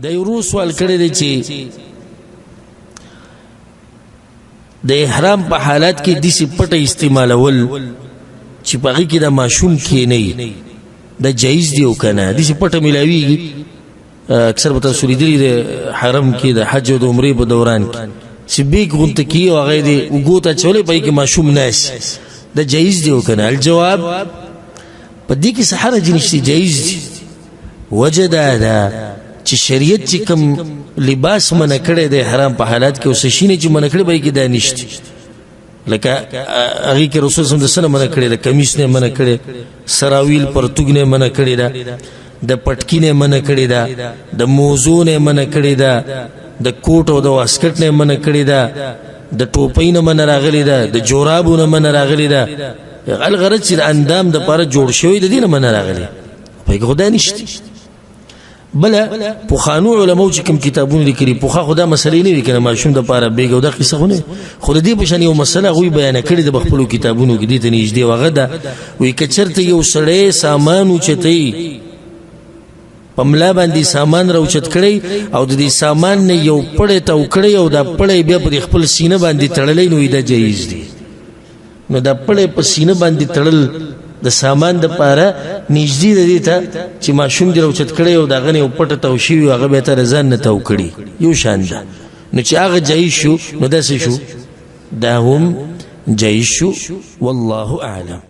د یو سوال کړی دی چې د احرام په حالات کې داسې پټه استعمالول چې په هغې کې د ماشوم کښېنئ دا جایز دی او که نه داسې پټه میلاویږي اکثر به تاسو لیدلي د حرم کې د حج او د عمرې په دوران کې چې بیګ غونته کیږي او هغه یې اوږو ته اچولی په هغې کې ماشوم ناست دا جایز دی او که نه الجواب په دې کې څه حرج نشته جایز دی وجه دا ده چې شریعت چې کوم لباس منع کړی دی حرام په حالات کې او څه شي نه چې منع کړی به یې کې دا نشته لکه هغې کې رسول صلی الله علیه وسلم منع کړی ده کمیس نه منع کړی سراویل پرتوګ نه منع کړی ده د پټکي نه منع کړی ده د موزو نه منع کړی ده د کوټ او د واسکټ نه منع کړی ده د ټوپۍ نه منع راغلی ده د جورابو نه منع راغلی ده الغرض چې د اندام دپاره جوړ شوی د دې نه منع راغلی په هغې خو دا نشته بله پخوانو علماو چې کوم کتابونه لیکلي پخوا خو دا مسلې نه وي که نه ماشوم دپاره بیګ او دا قصه خو نه خو د دې په شان یو مسله هغوی بیانه کړې ده په خپلو کتابونو کې دې ته نږدې و هغه ده وایي که چېرته یو سړی سامان اوچتوي په ملا باندې سامان راوچت کړی او د دې سامان نه یو پړی تاو کړی او دا پړی بیا په خپل سینه باندې تړلی نو دا جایز دی نو دا پړی په سینه باندې تړل د سامان دپاره نږدې د دې ته چې ماشوم دې راوچت کړی او د هغه نه یو پټه تاو شوي هغه بیا ته د ځان نه تاو کړي یو شان ده نو چې هغه جایز شو نو داسې شو دا هم جایز شو والله اعلم